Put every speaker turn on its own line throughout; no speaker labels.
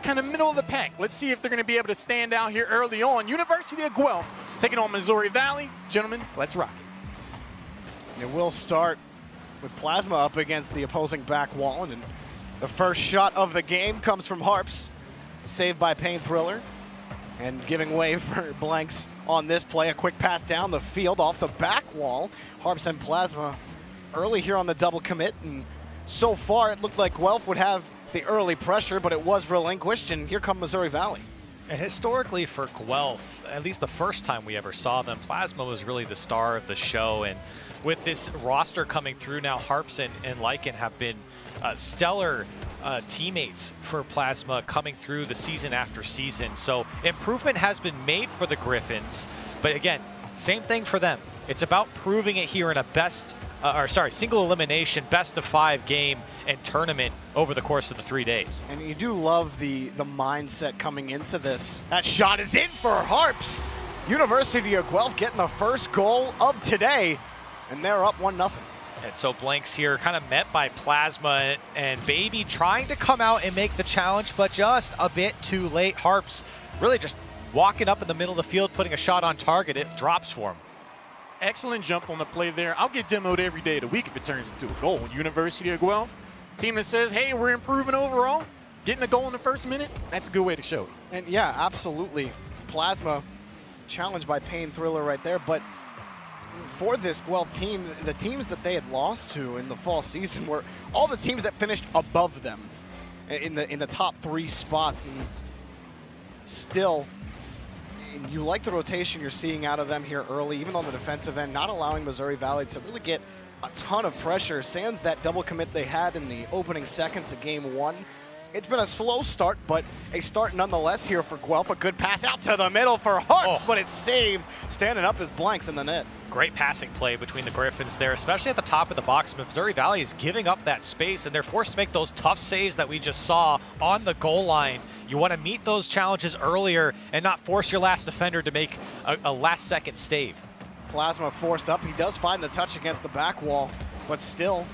kind of middle of the pack. Let's see if they're going to be able to stand out here early on. University of Guelph taking on Missouri Valley. Gentlemen, let's rock it.
It will start with Plasma up against the opposing back wall, and the first shot of the game comes from Harps, saved by Pain Thriller, and giving way for Blanks on this play. A quick pass down the field off the back wall. Harps and Plasma early here on the double commit, and so far it looked like Guelph would have the early pressure, but it was relinquished, and here come Missouri Valley.
And historically for Guelph, at least the first time we ever saw them, Plasma was really the star of the show. And with this roster coming through now, Harps and Lycan have been stellar teammates for Plasma coming through the season after season. So improvement has been made for the Griffins, but again, same thing for them. It's about proving it here in a single elimination, best of 5 game and tournament over the course of the 3 days.
And you do love the mindset coming into this. That shot is in for Harps. University of Guelph getting the first goal of today, and they're up 1-0.
And so Blanks here kind of met by Plasma and Baby trying to come out and make the challenge, but just a bit too late. Harps really just walking up in the middle of the field, putting a shot on target. It drops for him.
Excellent jump on the play there. I'll get demoed every day of the week if it turns into a goal. University of Guelph, team that says, hey, we're improving overall, getting a goal in the first minute, that's a good way to show it.
And yeah, absolutely. Plasma challenged by Pain Thriller right there, but for this Guelph team, the teams that they had lost to in the fall season were all the teams that finished above them in the top 3 spots, and still, you like the rotation you're seeing out of them here early, even on the defensive end, not allowing Missouri Valley to really get a ton of pressure. Sans that double commit they had in the opening seconds of game 1. It's been a slow start, but a start nonetheless here for Guelph. A good pass out to the middle for Harps, but it's saved. Standing up as Blanks in the net.
Great passing play between the Griffins there, especially at the top of the box. Missouri Valley is giving up that space, and they're forced to make those tough saves that we just saw on the goal line. You want to meet those challenges earlier and not force your last defender to make a last-second save.
Plasma forced up. He does find the touch against the back wall, but still,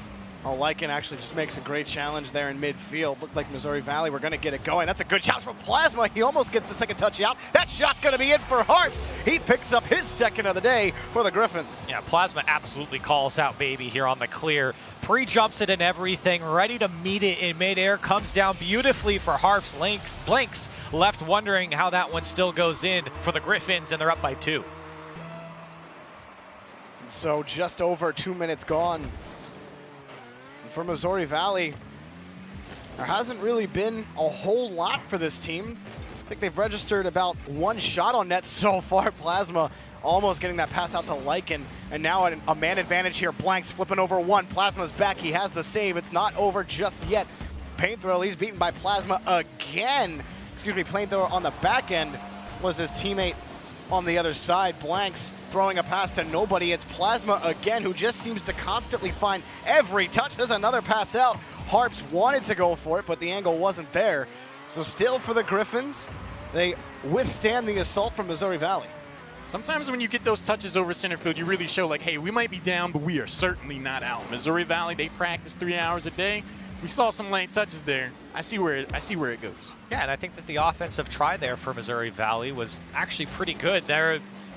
Lycan actually just makes a great challenge there in midfield. Looked like Missouri Valley were going to get it going. That's a good challenge from Plasma. He almost gets the second touch out. That shot's going to be in for Harps. He picks up his second of the day for the Griffins.
Yeah, Plasma absolutely calls out Baby here on the clear. Pre-jumps it and everything, ready to meet it in midair. Comes down beautifully for Harps. Blanks left wondering how that one still goes in for the Griffins, and they're up by 2.
So just over 2 minutes gone. For Missouri Valley, there hasn't really been a whole lot for this team. I think they've registered about 1 shot on net so far. Plasma almost getting that pass out to Lycan, and now a man advantage here. Blanks flipping over 1. Plasma's back. He has the save. It's not over just yet. Pain Thriller, he's beaten by Plasma again. Excuse me, Pain Thriller on the back end was his teammate on the other side. Blanks throwing a pass to nobody. It's Plasma again, who just seems to constantly find every touch. There's another pass out. Harps wanted to go for it, but the angle wasn't there. So still for the Griffins, they withstand the assault from Missouri Valley.
Sometimes when you get those touches over center field, you really show like, hey, we might be down, but we are certainly not out. Missouri Valley, they practice 3 hours a day. We saw some late touches there. I see where it goes.
Yeah, and I think that the offensive try there for Missouri Valley was actually pretty good.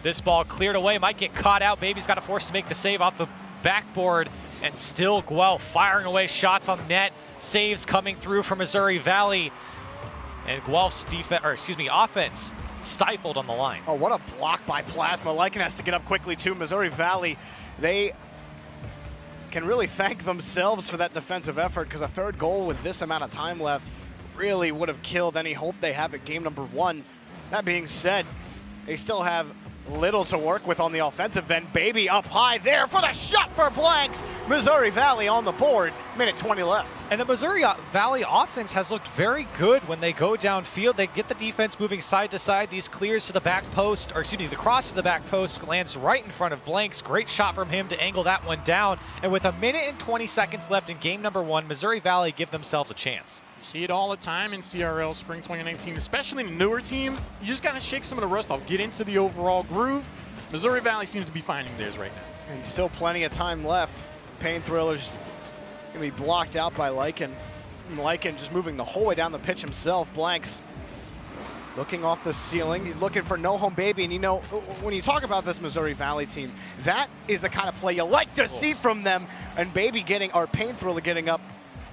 This ball cleared away, might get caught out. Baby's got to force to make the save off the backboard, and still Guelph firing away shots on net. Saves coming through for Missouri Valley, and Guelph's offense stifled on the line.
Oh, what a block by Plasma. Lycan has to get up quickly too. Missouri Valley, they can really thank themselves for that defensive effort, because a 3rd goal with this amount of time left really would have killed any hope they have at game number 1. That being said, they still have little to work with on the offensive end. Baby up high there for the shot for Blanks. Missouri Valley on the board, minute 20 left.
And the Missouri Valley offense has looked very good when they go downfield. They get the defense moving side to side. These clears to the back post, or excuse me, the cross to the back post lands right in front of Blanks. Great shot from him to angle that one down. And with 1 minute and 20 seconds left in game number 1, Missouri Valley give themselves a chance.
You see it all the time in CRL Spring 2019, especially in the newer teams. You just got to shake some of the rust off, get into the overall groove. Missouri Valley seems to be finding theirs right now.
And still plenty of time left. Pain Thriller's going to be blocked out by Lycan. Lycan just moving the whole way down the pitch himself. Blanks looking off the ceiling. He's looking for no home baby. And you know, when you talk about this Missouri Valley team, that is the kind of play you like to see from them. And Baby getting, or Pain Thriller getting up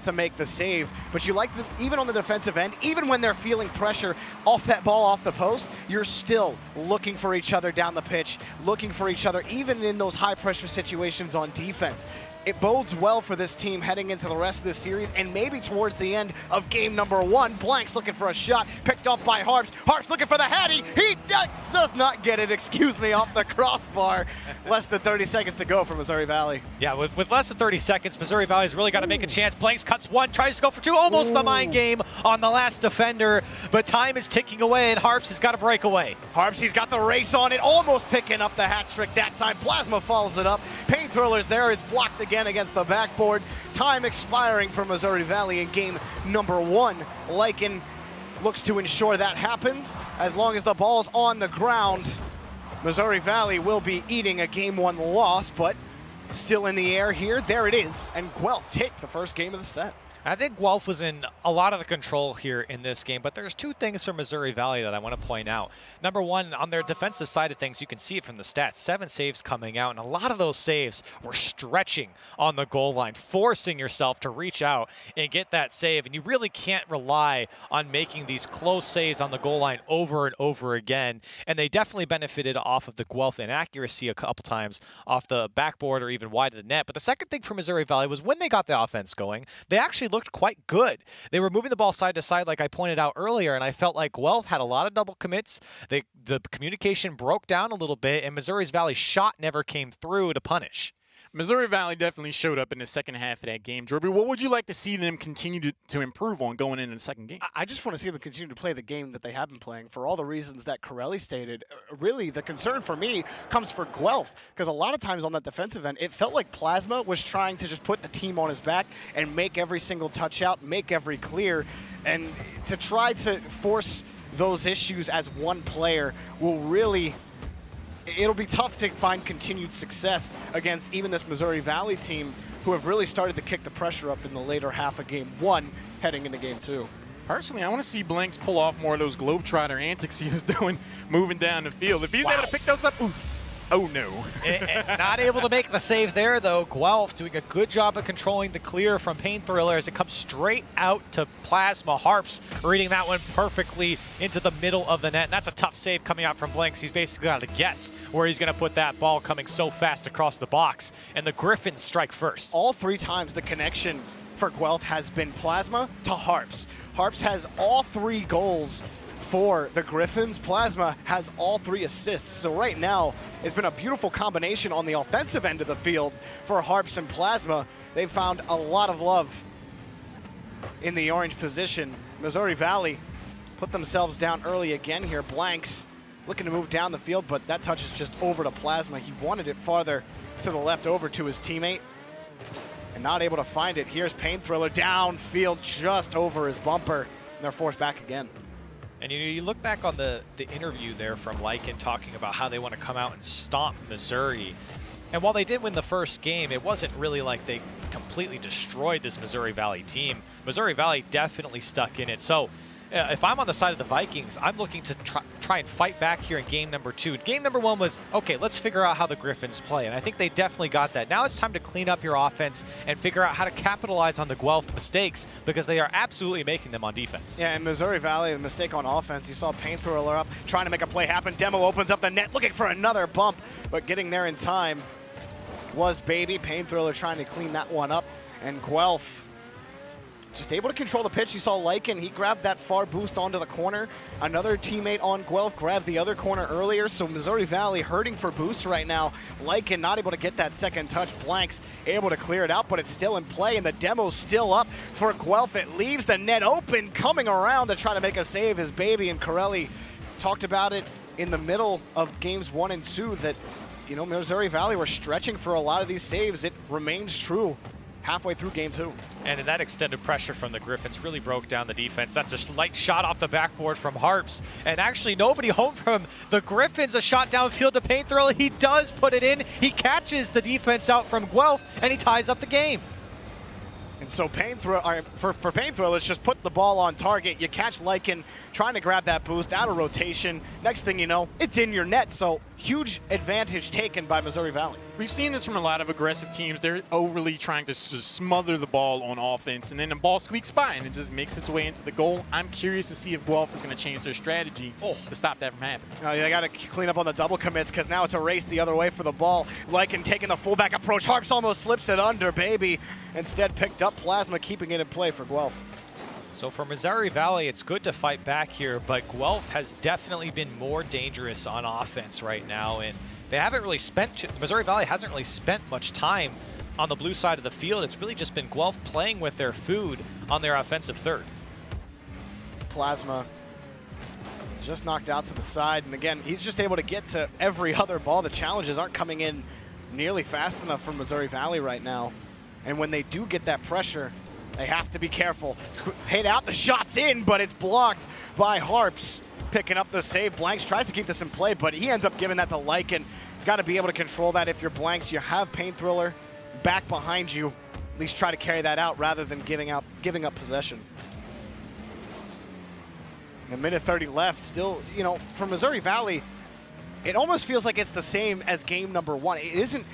to make the save. But you like, even on the defensive end, even when they're feeling pressure off that ball off the post, you're still looking for each other down the pitch, looking for each other, even in those high pressure situations on defense. It bodes well for this team heading into the rest of this series, and maybe towards the end of game number 1. Blanks looking for a shot, picked off by Harps. Harps looking for the heady. He does not get it, excuse me, off the crossbar. Less than 30 seconds to go for Missouri Valley.
Yeah, with less than 30 seconds, Missouri Valley's really got to make a chance. Blanks cuts one, tries to go for two, almost the mind game on the last defender, but time is ticking away, and Harps has got to break away.
Harps, he's got the race on it, almost picking up the hat trick that time. Plasma follows it up. Pain Thriller's there, it's blocked again against the backboard. Time expiring for Missouri Valley in game number 1. Lycan looks to ensure that happens. As long as the ball's on the ground, Missouri Valley will be eating a game 1 loss, but still in the air here. There it is, and Guelph take the first game of the set.
I think Guelph was in a lot of the control here in this game, but there's two things for Missouri Valley that I want to point out. Number one, on their defensive side of things, you can see it from the stats. 7 saves coming out, and a lot of those saves were stretching on the goal line, forcing yourself to reach out and get that save, and you really can't rely on making these close saves on the goal line over and over again, and they definitely benefited off of the Guelph inaccuracy a couple times off the backboard or even wide of the net. But the second thing for Missouri Valley was when they got the offense going, they actually looked quite good. They were moving the ball side to side like I pointed out earlier, and I felt like Guelph had a lot of double commits. The communication broke down a little bit, and Missouri Valley's shot never came through to punish.
Missouri Valley definitely showed up in the second half of that game. Jorby, what would you like to see them continue to improve on going into the second game?
I just want to see them continue to play the game that they have been playing for all the reasons that Corelli stated. Really, the concern for me comes for Guelph, because a lot of times on that defensive end, it felt like Plasma was trying to just put the team on his back and make every single touch out, make every clear, and to try to force those issues as one player will really... It'll be tough to find continued success against even this Missouri Valley team, who have really started to kick the pressure up in the later half of game 1 heading into game 2.
Personally, I want to see Blanks pull off more of those Globetrotter antics he was doing moving down the field. If he's able to pick those up, ooh. Oh, no.
Not able to make the save there, though. Guelph doing a good job of controlling the clear from Pain Thriller as it comes straight out to Plasma. Harps reading that one perfectly into the middle of the net. And that's a tough save coming out from Blanks. He's basically got to guess where he's going to put that ball coming so fast across the box. And the Griffins strike first.
All 3 times the connection for Guelph has been Plasma to Harps. Harps has all 3 goals for the Griffins. Plasma has all 3 assists. So right now, it's been a beautiful combination on the offensive end of the field for Harps and Plasma. They've found a lot of love in the orange position. Missouri Valley put themselves down early again here. Blanks looking to move down the field, but that touch is just over to Plasma. He wanted it farther to the left over to his teammate and not able to find it. Here's Pain Thriller downfield just over his bumper, and they're forced back again.
And you look back on the interview there from Lycan talking about how they want to come out and stomp Missouri. And while they did win the first game, it wasn't really like they completely destroyed this Missouri Valley team. Missouri Valley definitely stuck in it. So if I'm on the side of the Vikings, I'm looking to try and fight back here in game number 2. Game number 1 was, okay, let's figure out how the Griffins play. And I think they definitely got that. Now it's time to clean up your offense and figure out how to capitalize on the Guelph mistakes, because they are absolutely making them on defense.
Yeah, and Missouri Valley, the mistake on offense, you saw Pain Thriller up, trying to make a play happen. Demo opens up the net, looking for another bump, but getting there in time was Baby. Pain Thriller trying to clean that one up, and Guelph just able to control the pitch. You saw Lycan, he grabbed that far boost onto the corner. Another teammate on Guelph grabbed the other corner earlier, so Missouri Valley hurting for boost right now. Lycan not able to get that second touch. Blanks able to clear it out, but it's still in play, and the demo's still up for Guelph. It leaves the net open, coming around to try to make a save is Baby, and Corelli talked about it in the middle of games 1 and 2 that, you know, Missouri Valley were stretching for a lot of these saves. It remains true halfway through game 2.
And that extended pressure from the Griffins really broke down the defense. That's a light shot off the backboard from Harps. And actually nobody home from the Griffins. A shot downfield to Pain Thriller. He does put it in. He catches the defense out from Guelph, and he ties up the game.
And And so for Pain Thrillers, just put the ball on target. You catch Lycan trying to grab that boost out of rotation. Next thing you know, it's in your net. So huge advantage taken by Missouri Valley.
We've seen this from a lot of aggressive teams. They're overly trying to smother the ball on offense, and then the ball squeaks by and it just makes its way into the goal. I'm curious to see if Guelph is going to change their strategy to stop that from happening.
They got to clean up on the double commits because now it's a race the other way for the ball. Lycan taking the fullback approach. Harps almost slips it under, baby. Instead picked up Plasma, keeping it in play for Guelph.
So for Missouri Valley, it's good to fight back here, but Guelph has definitely been more dangerous on offense right now, and they haven't really Missouri Valley hasn't really spent much time on the blue side of the field. It's really just been Guelph playing with their food on their offensive third.
Plasma just knocked out to the side, and again, he's just able to get to every other ball. The challenges aren't coming in nearly fast enough for Missouri Valley right now, and when they do get that pressure, they have to be careful. Hit out, the shot's in, but it's blocked by Harps. Picking up the save. Blanks tries to keep this in play, but he ends up giving that to Lycan. Got to be able to control that if you're Blanks. You have Pain Thriller back behind you. At least try to carry that out rather than giving up possession. In a minute 30 left, still, you know, for Missouri Valley, it almost feels like it's the same as game number one. It isn't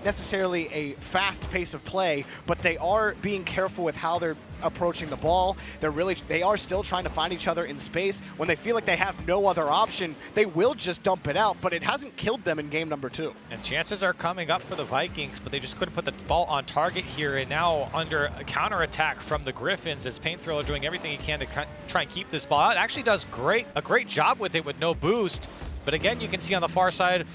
necessarily a fast pace of play, but they are being careful with how they're approaching the ball. They are still trying to find each other in space. When they feel like they have no other option, they will just dump it out, but it hasn't killed them in game number two.
And chances are coming up for the Vikings, but they just couldn't put the ball on target here, and now under a counterattack from the Griffins as Pain Thriller doing everything he can to try and keep this ball out. It actually does a great job with it with no boost. But again, you can see on the far side,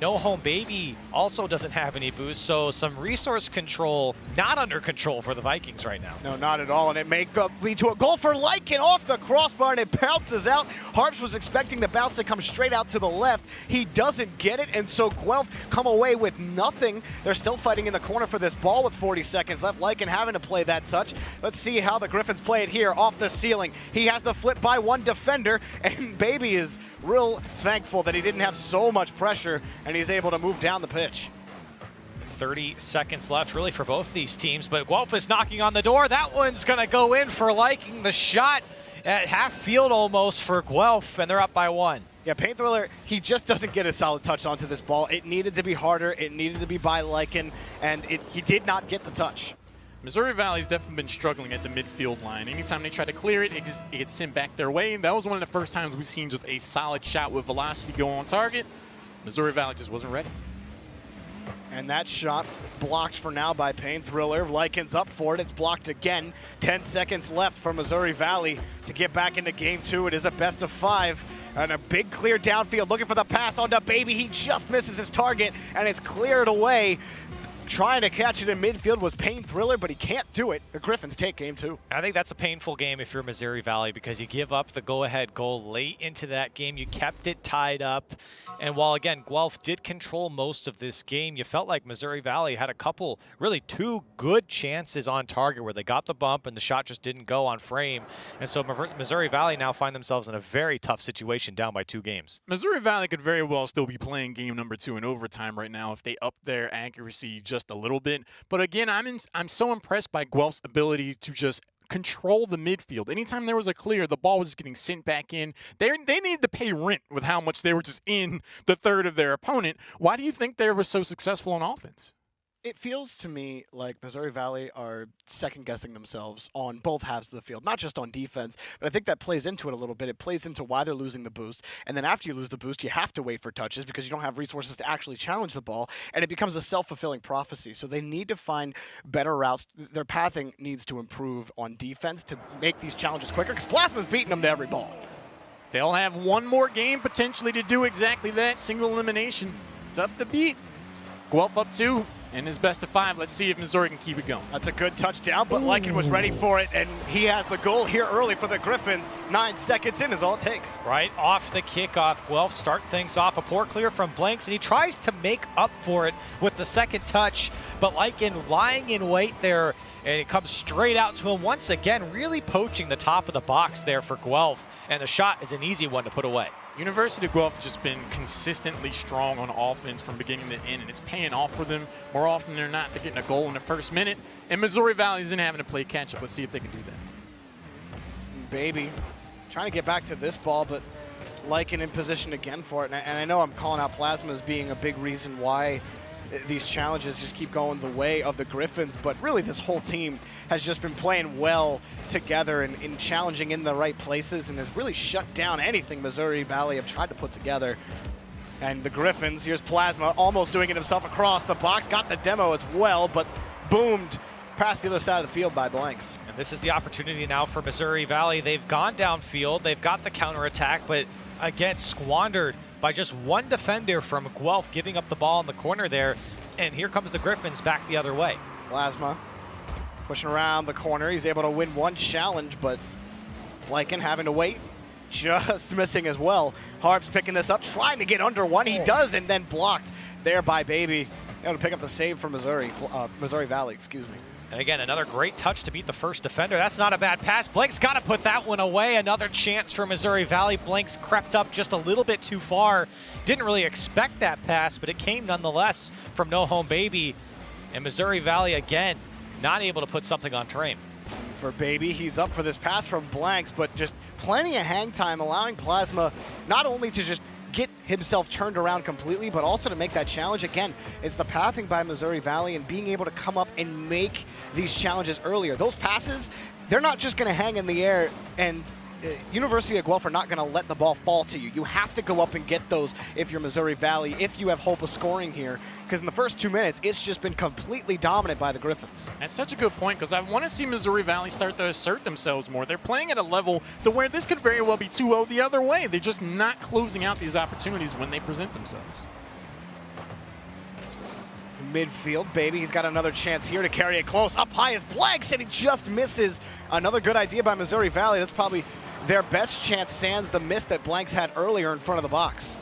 No Home Baby also doesn't have any boost, so some resource control not under control for the Vikings right now.
No, not at all, and it may lead to a goal for Lycan off the crossbar, and it bounces out. Harps was expecting the bounce to come straight out to the left. He doesn't get it, and so Guelph come away with nothing. They're still fighting in the corner for this ball with 40 seconds left. Lycan having to play that touch. Let's see how the Griffins play it here off the ceiling. He has the flip by one defender, and Baby is real thankful that he didn't have so much pressure, and he's able to move down the pitch.
30 seconds left really for both these teams, but Guelph is knocking on the door. That one's gonna go in for Lycan. The shot at half field almost for Guelph, and they're up by one.
Yeah, Pain Thriller, he just doesn't get a solid touch onto this ball. It needed to be harder, it needed to be by Lycan, and he did not get the touch.
Missouri Valley's definitely been struggling at the midfield line. Anytime they try to clear it, it gets sent back their way. And that was one of the first times we've seen just a solid shot with velocity go on target. Missouri Valley just wasn't ready.
And that shot blocked for now by Pain Thriller. Lycan's up for it. It's blocked again. 10 seconds left for Missouri Valley to get back into game two. It is a best of 5. And a big clear downfield looking for the pass onto Baby. He just misses his target, and it's cleared away. Trying to catch it in midfield was Pain Thriller, but he can't do it. The Griffins take game two.
I think that's a painful game if you're Missouri Valley because you give up the go-ahead goal late into that game. You kept it tied up. And while, again, Guelph did control most of this game, you felt like Missouri Valley had a couple, really 2 good chances on target where they got the bump and the shot just didn't go on frame. And so Missouri Valley now find themselves in a very tough situation down by 2 games.
Missouri Valley could very well still be playing game number 2 in overtime right now if they up their accuracy just a little bit. But again, I'm so impressed by Guelph's ability to just control the midfield. Anytime there was a clear, the ball was just getting sent back in. They needed to pay rent with how much they were just in the third of their opponent. Why do you think they were so successful on offense?
It feels to me like Missouri Valley are second-guessing themselves on both halves of the field, not just on defense, but I think that plays into it a little bit. It plays into why they're losing the boost, and then after you lose the boost, you have to wait for touches because you don't have resources to actually challenge the ball, and it becomes a self-fulfilling prophecy. So they need to find better routes. Their pathing needs to improve on defense to make these challenges quicker because Plasma's beating them to every ball.
They'll have one more game potentially to do exactly that, single elimination. Tough to beat. Guelph up 2. In his best of 5, let's see if Missouri can keep it going.
That's a good touchdown, but Lycan was ready for it, and he has the goal here early for the Griffins. 9 seconds in is all it takes.
Right off the kickoff, Guelph start things off. A poor clear from Blanks, and he tries to make up for it with the second touch, but Lycan lying in wait there, and it comes straight out to him once again, really poaching the top of the box there for Guelph. and the shot is an easy one to put away.
University of Guelph has just been consistently strong on offense from beginning to end, and it's paying off for them. More often than not, they're getting a goal in the first minute, and Missouri Valley isn't having to play catch-up. Let's see if they can do that.
Baby trying to get back to this ball, but Lycan in position again for it. And I know I'm calling out Plasma as being a big reason why these challenges just keep going the way of the Griffins, but really this whole team has just been playing well together and challenging in the right places, and has really shut down anything Missouri Valley have tried to put together. And the Griffins, here's Plasma almost doing it himself across the box, got the demo as well, but boomed past the other side of the field by Blanks.
And this is the opportunity now for Missouri Valley. They've gone downfield, they've got the counterattack, but again, squandered by just one defender from Guelph giving up the ball in the corner there. And here comes the Griffins back the other way.
Plasma pushing around the corner. He's able to win one challenge, but Lycan having to wait, just missing as well. Harps picking this up, trying to get under one. He does, and then blocked there by Baby. Able to pick up the save from Missouri Valley, excuse me.
And again, another great touch to beat the first defender. That's not a bad pass. Blank's got to put that one away. Another chance for Missouri Valley. Blank's crept up just a little bit too far. Didn't really expect that pass, but it came nonetheless from No Home Baby. And Missouri Valley, again, not able to put something on train.
For Baby, he's up for this pass from Blanks, but just plenty of hang time, allowing Plasma not only to just get himself turned around completely, but also to make that challenge. Again, it's the pathing by Missouri Valley and being able to come up and make these challenges earlier. Those passes, they're not just going to hang in the air, and University of Guelph are not going to let the ball fall to you. You have to go up and get those if you're Missouri Valley, if you have hope of scoring here, because in the first 2 minutes, it's just been completely dominant by the Griffins.
That's such a good point, because I want to see Missouri Valley start to assert themselves more. They're playing at a level to where this could very well be 2-0 the other way. They're just not closing out these opportunities when they present themselves.
Midfield, Baby, he's got another chance here to carry it close. Up high is Blanks, and he just misses. Another good idea by Missouri Valley. That's probably their best chance, sans the miss that Blanks had earlier in front of the box.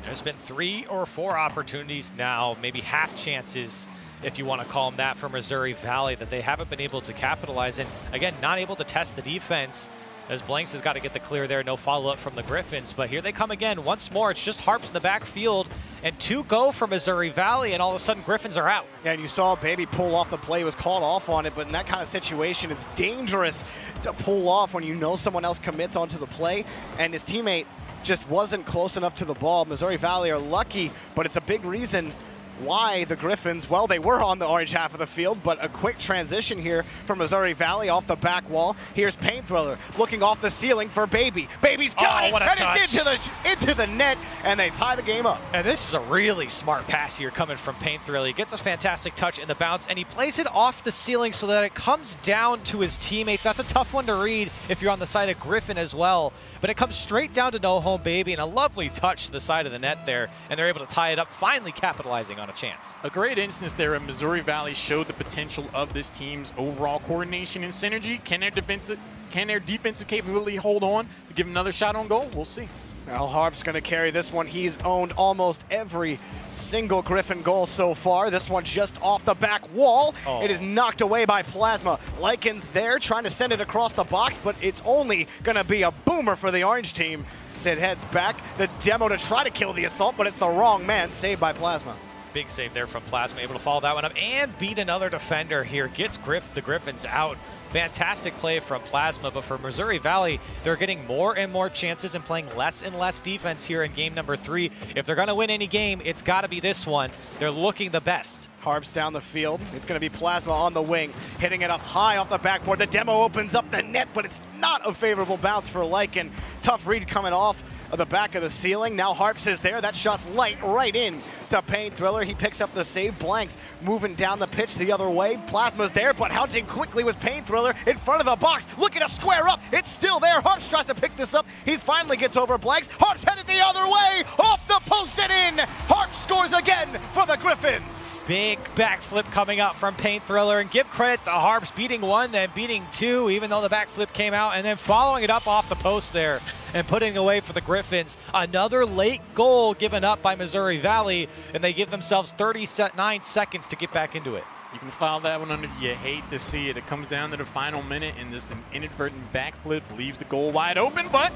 There's been 3 or 4 opportunities now, maybe half chances, if you want to call them that, for Missouri Valley that they haven't been able to capitalize. And again, not able to test the defense, as Blanks has got to get the clear there. No follow-up from the Griffins, but here they come again. Once more, it's just Harps in the backfield, and 2 go for Missouri Valley, and all of a sudden Griffins are out.
Yeah, and you saw Baby pull off the play, was called off on it, but in that kind of situation, it's dangerous to pull off when you know someone else commits onto the play, and his teammate just wasn't close enough to the ball. Missouri Valley are lucky, but it's a big reason why the Griffins, well, they were on the orange half of the field, but a quick transition here from Missouri Valley off the back wall. Here's Pain Thriller looking off the ceiling for Baby. Baby's got it, and it's into the net, and they tie the game up.
And this is a really smart pass here coming from Pain Thriller. He gets a fantastic touch in the bounce, and he plays it off the ceiling so that it comes down to his teammates. That's a tough one to read if you're on the side of Griffin as well, but it comes straight down to No Home Baby, and a lovely touch to the side of the net there, and they're able to tie it up, finally capitalizing on a chance.
A great instance there where Missouri Valley showed the potential of this team's overall coordination and synergy. Can their defensive capability hold on to give another shot on goal? We'll see.
Well, Harp's going to carry this one. He's owned almost every single Griffin goal so far. This one just off the back wall. It is knocked away by Plasma. Lycan's there trying to send it across the box, but it's only going to be a boomer for the orange team as it heads back. The demo to try to kill the assault, but it's the wrong man, saved by Plasma.
Big save there from Plasma, able to follow that one up and beat another defender here. Gets the Griffins out. Fantastic play from Plasma, but for Missouri Valley, they're getting more and more chances and playing less and less defense here in game number 3. If they're going to win any game, it's got to be this one. They're looking the best.
Harps down the field. It's going to be Plasma on the wing, hitting it up high off the backboard. The demo opens up the net, but it's not a favorable bounce for Lycan. Tough read coming off of the back of the ceiling. Now Harps is there. That shot's light right in to Pain Thriller. He picks up the save. Blanks moving down the pitch the other way. Plasma's there, but hounding quickly was Pain Thriller in front of the box, looking to square up. It's still there. Harps tries to pick this up. He finally gets over Blanks. Harps headed the other way, off the post and in. Harps scores again for the Griffins.
Big backflip coming up from Pain Thriller, and give credit to Harps beating 1, then beating 2, even though the backflip came out, and then following it up off the post there and putting away for the Griffins. Another late goal given up by Missouri Valley, and they give themselves 39 seconds to get back into it.
You can file that one under you hate to see it. It comes down to the final minute, and just an inadvertent backflip leaves the goal wide open, but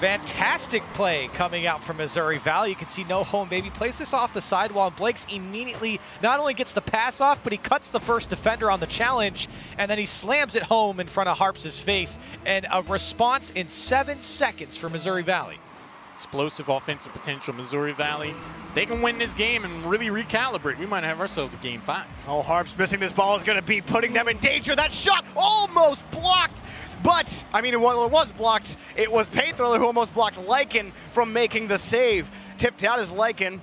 Fantastic play coming out from Missouri Valley. You can see no home baby plays this off the sidewall, and Blakes immediately not only gets the pass off, but he cuts the first defender on the challenge, and then he slams it home in front of Harps' face, and a response in 7 seconds for Missouri Valley.
Explosive offensive potential, Missouri Valley. They can win this game and really recalibrate. We might have ourselves a game 5.
Oh, Harps missing this ball is going to be putting them in danger. That shot almost blocked. But, I mean, it was blocked. It was Painthriller who almost blocked Lycan from making the save. Tipped out is Lycan.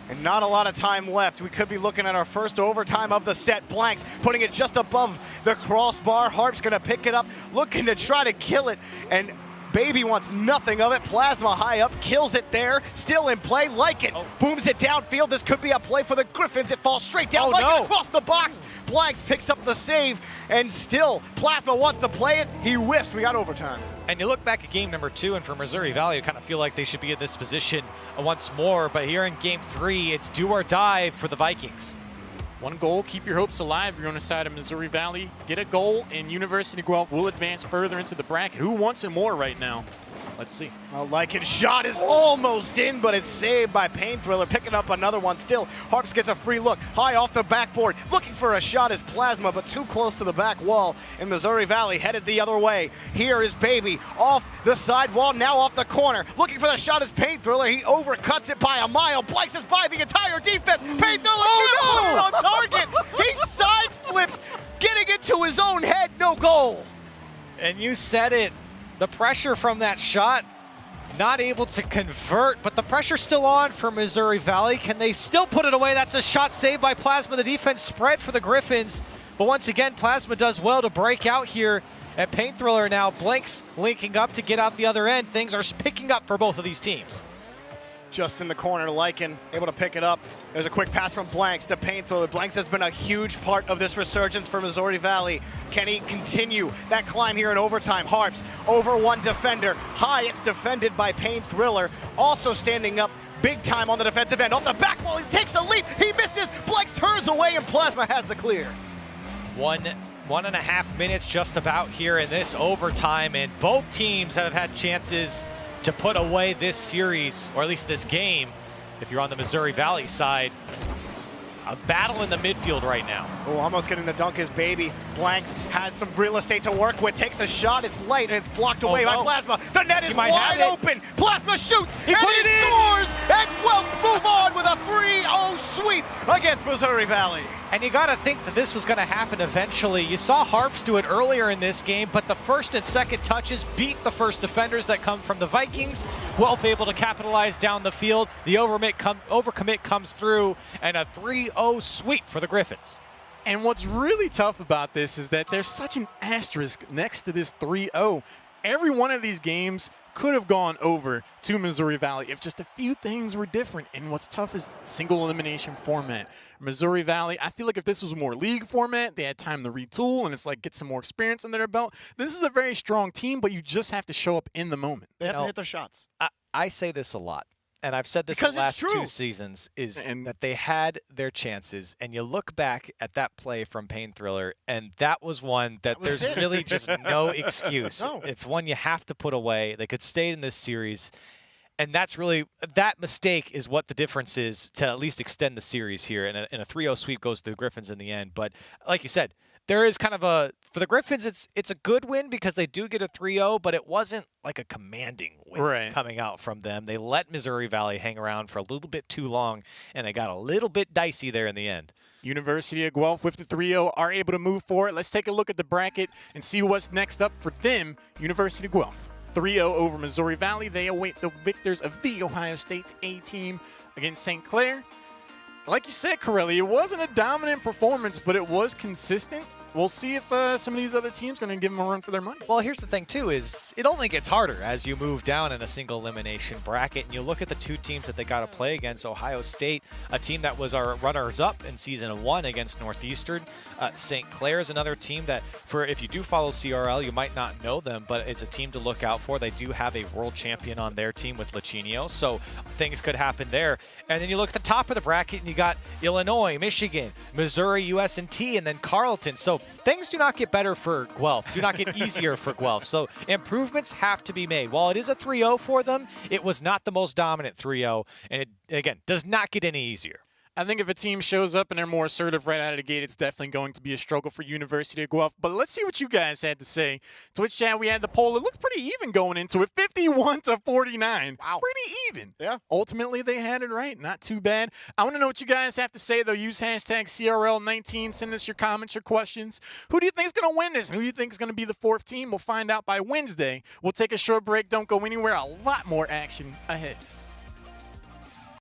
And not a lot of time left. We could be looking at our first overtime of the set. Blanks putting it just above the crossbar. Harp's going to pick it up, looking to try to kill it. And Baby wants nothing of it. Plasma high up, kills it there. Still in play. Lycan booms it downfield. This could be a play for the Griffins. It falls straight down. Lycan across the box. Blanks picks up the save, and still Plasma wants to play it. He whiffs. We got overtime.
And you look back at game number 2, and for Missouri Valley, you kind of feel like they should be in this position once more. But here in game 3, it's do or die for the Vikings.
One goal, keep your hopes alive. You're on the side of Missouri Valley. Get a goal, and University of Guelph will advance further into the bracket. Who wants it more right now? Let's see.
Well, Lycan's shot is almost in, but it's saved by Painthriller. Picking up another one still. Harps gets a free look. High off the backboard. Looking for a shot is Plasma, but too close to the back wall. And Missouri Valley headed the other way. Here is Baby off the side wall, now off the corner. Looking for the shot is Painthriller. He overcuts it by a mile. Blanks is by the entire defense. Painthriller on target. He side flips, getting into his own head. No goal.
And you said it. The pressure from that shot, not able to convert, but the pressure's still on for Missouri Valley. Can they still put it away? That's a shot saved by Plasma. The defense spread for the Griffins. But once again, Plasma does well to break out here at Painthriller now. Blanks linking up to get out the other end. Things are picking up for both of these teams.
Just in the corner, Lycan able to pick it up. There's a quick pass from Blanks to Painthriller. Blanks has been a huge part of this resurgence for Missouri Valley. Can he continue that climb here in overtime? Harps over one defender. High, it's defended by Painthriller. Also standing up big time on the defensive end. Off the back wall, he takes a leap. He misses. Blanks turns away, and Plasma has the clear.
1.5 minutes just about here in this overtime, and both teams have had chances to put away this series, or at least this game, if you're on the Missouri Valley side. A battle in the midfield right now.
Oh, almost getting the dunk is Baby. Blanks has some real estate to work with, takes a shot, it's light, and it's blocked away by Plasma. The net is wide open. Plasma shoots, he scores, and Guelph move on with a 3-0 sweep against Missouri Valley.
And you gotta think that this was gonna happen eventually. You saw Harps do it earlier in this game, but the first and second touches beat the first defenders that come from the Vikings. Guelph able to capitalize down the field. The overcommit comes through, and a 3-0 sweep for the Griffins.
And what's really tough about this is that there's such an asterisk next to this 3-0. Every one of these games could have gone over to Missouri Valley if just a few things were different. And what's tough is single elimination format. Missouri Valley, I feel like if this was more league format, they had time to retool and it's like get some more experience under their belt. This is a very strong team, but you just have to show up in the moment.
They have to hit their shots.
I say this a lot, and I've said this the last 2 seasons, that they had their chances, and you look back at that play from Painthriller, and that was one that there's really just no excuse.
No.
It's one you have to put away. They could stay in this series, and that's really, that mistake is what the difference is to at least extend the series here, and a 3-0 sweep goes to the Griffins in the end. But like you said, there is kind of for the Griffins, it's a good win because they do get a 3-0, but it wasn't like a commanding win coming out from them. They let Missouri Valley hang around for a little bit too long, and it got a little bit dicey there in the end.
University of Guelph with the 3-0 are able to move forward. Let's take a look at the bracket and see what's next up for them. University of Guelph, 3-0 over Missouri Valley. They await the victors of the Ohio State's A-team against St. Clair. Like you said, Corelli, it wasn't a dominant performance, but it was consistent. We'll see if some of these other teams are going to give them a run for their money.
Well, here's the thing, too, is it only gets harder as you move down in a single elimination bracket. And you look at the 2 teams that they got to play against. Ohio State, a team that was our runners-up in Season 1 against Northeastern. St. Clair is another team that, if you do follow CRL, you might not know them, but it's a team to look out for. They do have a world champion on their team with Lachinio, so things could happen there. And then you look at the top of the bracket, and you got Illinois, Michigan, Missouri, UST, and then Carleton. So things do not get better for Guelph, do not get easier for Guelph. So improvements have to be made. While it is a 3-0 for them, it was not the most dominant 3-0, and it, again, does not get any easier.
I think if a team shows up and they're more assertive right out of the gate, it's definitely going to be a struggle for University of Guelph. But let's see what you guys had to say. Twitch chat, we had the poll. It looked pretty even going into it, 51-49.
Wow.
Pretty even.
Yeah.
Ultimately, they had it right. Not too bad. I want to know what you guys have to say, though. Use hashtag CRL19. Send us your comments, your questions. Who do you think is going to win this? Who do you think is going to be the fourth team? We'll find out by Wednesday. We'll take a short break. Don't go anywhere. A lot more action ahead.